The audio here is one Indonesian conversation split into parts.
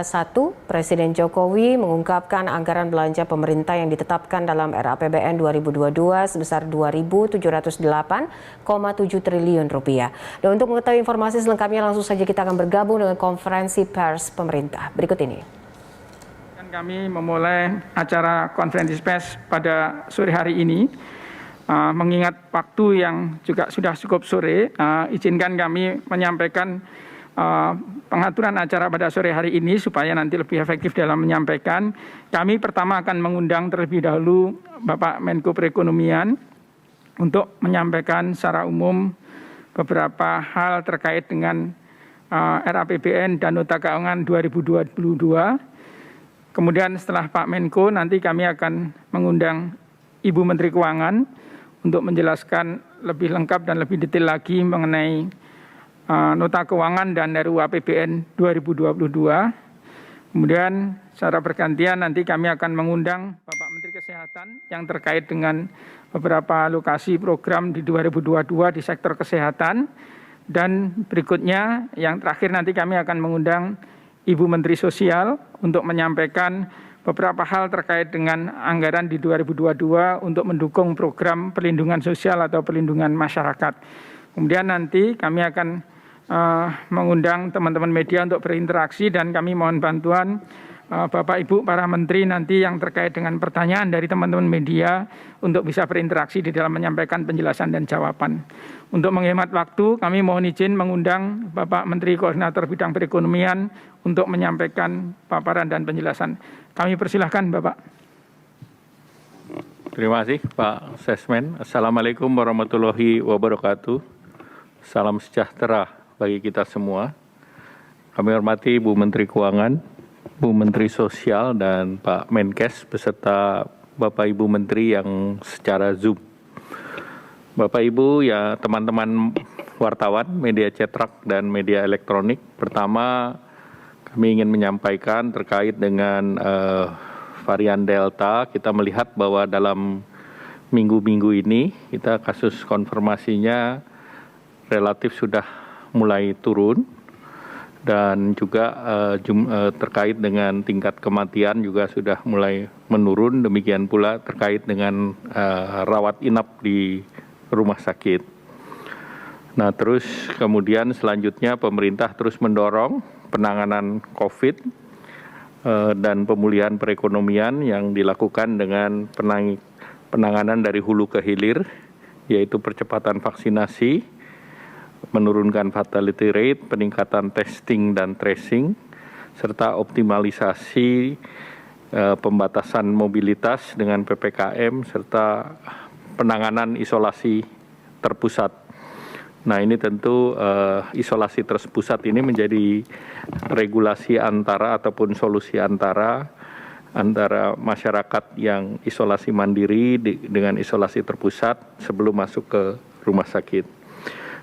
1, Presiden Jokowi mengungkapkan anggaran belanja pemerintah yang ditetapkan dalam RAPBN 2022 sebesar Rp2.708,7 triliun. Dan untuk mengetahui informasi selengkapnya langsung saja kita akan bergabung dengan konferensi pers pemerintah. Berikut ini. Kami memulai acara konferensi pers pada sore hari ini. Mengingat waktu yang juga sudah cukup sore, izinkan kami menyampaikan pengaturan acara pada sore hari ini supaya nanti lebih efektif dalam menyampaikan. Kami pertama akan mengundang terlebih dahulu Bapak Menko Perekonomian untuk menyampaikan secara umum beberapa hal terkait dengan RAPBN dan Nota Keuangan 2022. Kemudian setelah Pak Menko nanti kami akan mengundang Ibu Menteri Keuangan untuk menjelaskan lebih lengkap dan lebih detail lagi mengenai Nota Keuangan dan RUU APBN 2022. Kemudian secara bergantian nanti kami akan mengundang Bapak Menteri Kesehatan yang terkait dengan beberapa alokasi program di 2022 di sektor kesehatan. Dan berikutnya yang terakhir nanti kami akan mengundang Ibu Menteri Sosial untuk menyampaikan beberapa hal terkait dengan anggaran di 2022 untuk mendukung program perlindungan sosial atau perlindungan masyarakat. Kemudian nanti kami akan mengundang teman-teman media untuk berinteraksi dan kami mohon bantuan Bapak Ibu para Menteri nanti yang terkait dengan pertanyaan dari teman-teman media untuk bisa berinteraksi di dalam menyampaikan penjelasan dan jawaban. Untuk menghemat waktu kami mohon izin mengundang Bapak Menteri Koordinator Bidang Perekonomian untuk menyampaikan paparan dan penjelasan. Kami persilahkan Bapak. Terima kasih Pak Sesmen. Assalamualaikum warahmatullahi wabarakatuh. Salam sejahtera bagi kita semua. Kami hormati Bu Menteri Keuangan, Bu Menteri Sosial dan Pak Menkes beserta Bapak Ibu Menteri yang secara Zoom. Bapak Ibu ya teman-teman wartawan, media cetak dan media elektronik. Pertama kami ingin menyampaikan terkait dengan varian Delta. Kita melihat bahwa dalam minggu-minggu ini kita kasus konfirmasinya relatif sudah mulai turun dan juga terkait dengan tingkat kematian juga sudah mulai menurun. Demikian pula terkait dengan rawat inap di rumah sakit. Nah, terus kemudian selanjutnya pemerintah terus mendorong penanganan COVID dan pemulihan perekonomian yang dilakukan dengan penanganan dari hulu ke hilir, yaitu percepatan vaksinasi, menurunkan fatality rate, peningkatan testing dan tracing, serta optimalisasi pembatasan mobilitas dengan PPKM, serta penanganan isolasi terpusat. Nah, ini tentu isolasi terpusat ini menjadi regulasi antara ataupun solusi antara masyarakat yang isolasi mandiri dengan isolasi terpusat sebelum masuk ke rumah sakit.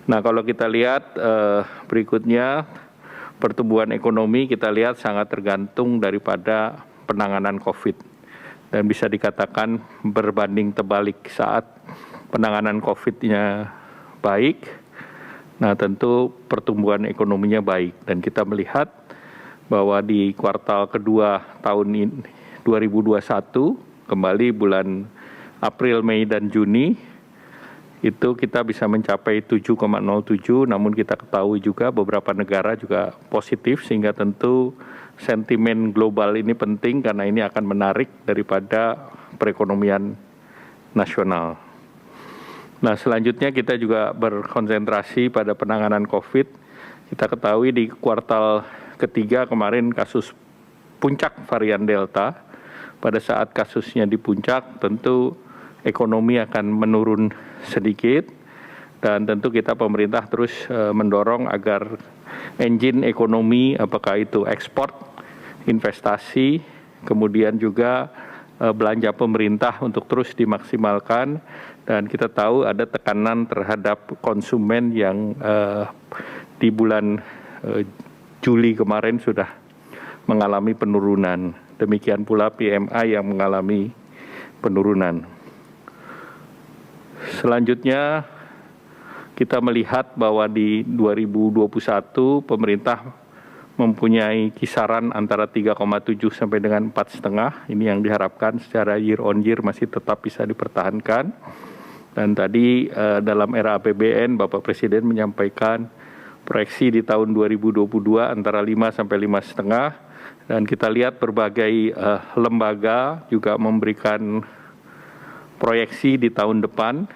Nah, kalau kita lihat berikutnya pertumbuhan ekonomi kita lihat sangat tergantung daripada penanganan COVID dan bisa dikatakan berbanding terbalik. Saat penanganan COVID-nya baik, nah tentu pertumbuhan ekonominya baik dan kita melihat bahwa di kuartal kedua tahun ini 2021 kembali bulan April, Mei dan Juni itu kita bisa mencapai 7,07, namun kita ketahui juga beberapa negara juga positif sehingga tentu sentimen global ini penting karena ini akan menarik daripada perekonomian nasional. Nah, selanjutnya kita juga berkonsentrasi pada penanganan COVID. Kita ketahui di kuartal ketiga kemarin kasus puncak varian Delta. Pada saat kasusnya di puncak tentu ekonomi akan menurun sedikit dan tentu kita pemerintah terus mendorong agar engine ekonomi apakah itu ekspor, investasi, kemudian juga belanja pemerintah untuk terus dimaksimalkan dan kita tahu ada tekanan terhadap konsumen yang di bulan Juli kemarin sudah mengalami penurunan. Demikian pula PMI yang mengalami penurunan. Selanjutnya kita melihat bahwa di 2021 pemerintah mempunyai kisaran antara 3,7 sampai dengan 4,5. Ini yang diharapkan secara year on year masih tetap bisa dipertahankan. Dan tadi dalam era APBN Bapak Presiden menyampaikan proyeksi di tahun 2022 antara 5 sampai 5,5. Dan kita lihat berbagai lembaga juga memberikan proyeksi di tahun depan.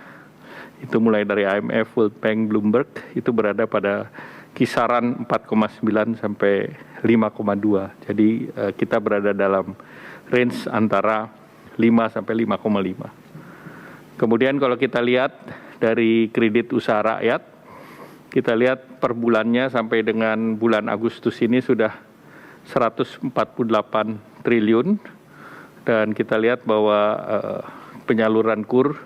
Itu mulai dari IMF, World Bank, Bloomberg, itu berada pada kisaran 4,9 sampai 5,2. Jadi kita berada dalam range antara 5 sampai 5,5. Kemudian kalau kita lihat dari kredit usaha rakyat, kita lihat per bulannya sampai dengan bulan Agustus ini sudah 148 triliun. Dan kita lihat bahwa penyaluran KUR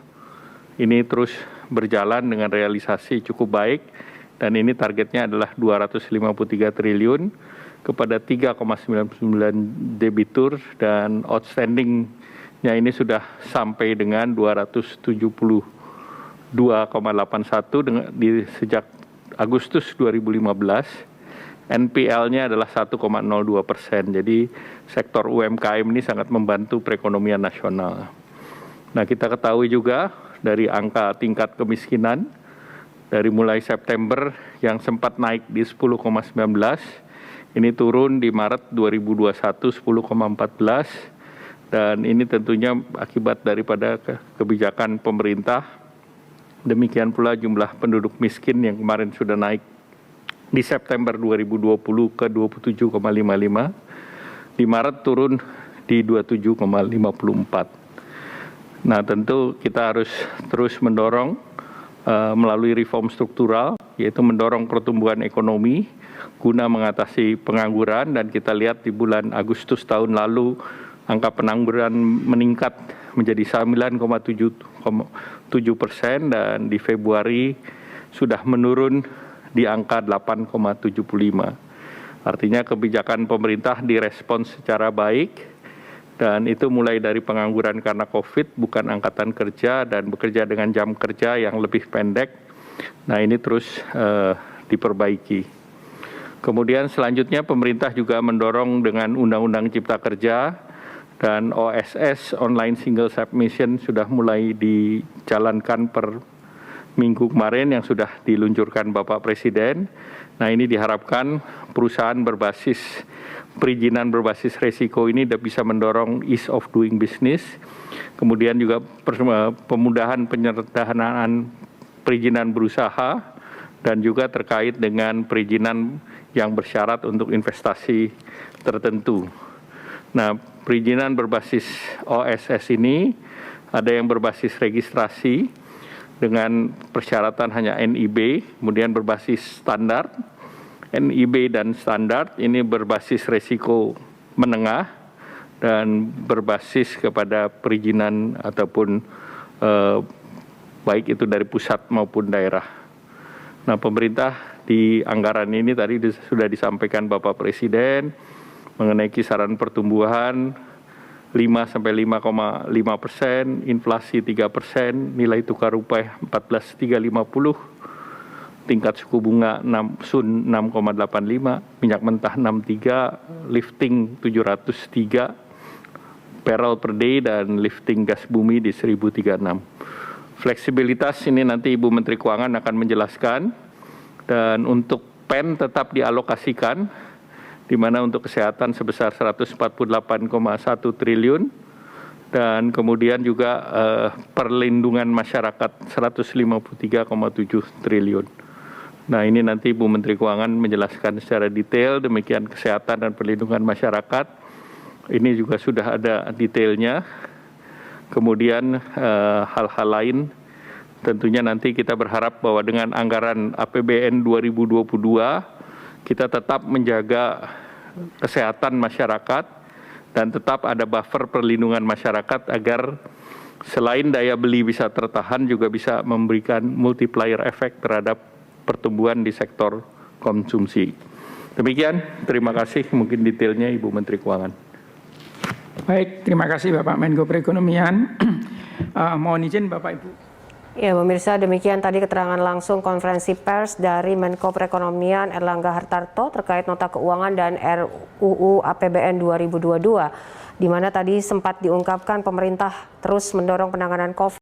ini terus berjalan dengan realisasi cukup baik. Dan ini targetnya adalah 253 triliun kepada 3,99 debitur dan outstandingnya ini sudah sampai dengan 272,81 di sejak Agustus 2015. NPL-nya adalah 1,02%. Jadi sektor UMKM ini sangat membantu perekonomian nasional. Nah, kita ketahui juga dari angka tingkat kemiskinan dari mulai September yang sempat naik di 10,19, ini turun di Maret 2021 10,14, dan ini tentunya akibat daripada kebijakan pemerintah. Demikian pula jumlah penduduk miskin yang kemarin sudah naik di September 2020 ke 27,55, di Maret turun di 27,54. Nah, tentu kita harus terus mendorong melalui reform struktural, yaitu mendorong pertumbuhan ekonomi guna mengatasi pengangguran. Dan kita lihat di bulan Agustus tahun lalu angka pengangguran meningkat menjadi 9,7% dan di Februari sudah menurun di angka 8,75. Artinya kebijakan pemerintah direspons secara baik. Dan itu mulai dari pengangguran karena COVID, bukan angkatan kerja, dan bekerja dengan jam kerja yang lebih pendek. Nah, ini terus diperbaiki. Kemudian selanjutnya pemerintah juga mendorong dengan Undang-Undang Cipta Kerja dan OSS, Online Single Submission, sudah mulai dijalankan per minggu kemarin yang sudah diluncurkan Bapak Presiden. Nah, ini diharapkan perusahaan perizinan berbasis resiko ini bisa mendorong ease of doing business. Kemudian juga pemudahan penyederhanaan perizinan berusaha dan juga terkait dengan perizinan yang bersyarat untuk investasi tertentu. Nah, perizinan berbasis OSS ini ada yang berbasis registrasi dengan persyaratan hanya NIB, kemudian berbasis standar. NIB dan standar ini berbasis resiko menengah dan berbasis kepada perizinan ataupun baik itu dari pusat maupun daerah. Nah, pemerintah di anggaran ini tadi sudah disampaikan Bapak Presiden mengenai kisaran pertumbuhan 5 sampai 5,5%, inflasi 3%, nilai tukar rupiah 14.350. Tingkat suku bunga SUN 6,85, minyak mentah 63, lifting 703 barrel per day, dan lifting gas bumi di 1036. Fleksibilitas ini nanti Ibu Menteri Keuangan akan menjelaskan, dan untuk PEN tetap dialokasikan, di mana untuk kesehatan sebesar 148,1 triliun, dan kemudian juga perlindungan masyarakat 153,7 triliun. Nah, ini nanti Ibu Menteri Keuangan menjelaskan secara detail. Demikian kesehatan dan perlindungan masyarakat. Ini juga sudah ada detailnya. Kemudian hal-hal lain tentunya nanti kita berharap bahwa dengan anggaran APBN 2022 kita tetap menjaga kesehatan masyarakat dan tetap ada buffer perlindungan masyarakat agar selain daya beli bisa tertahan juga bisa memberikan multiplier effect terhadap pertumbuhan di sektor konsumsi. Demikian, terima kasih. Mungkin detailnya Ibu Menteri Keuangan. Baik, terima kasih Bapak Menko Perekonomian. Mohon izin Bapak Ibu Ya, pemirsa, demikian tadi keterangan langsung konferensi pers dari Menko Perekonomian Erlangga Hartarto terkait nota keuangan dan RUU APBN 2022, di mana tadi sempat diungkapkan pemerintah terus mendorong penanganan COVID.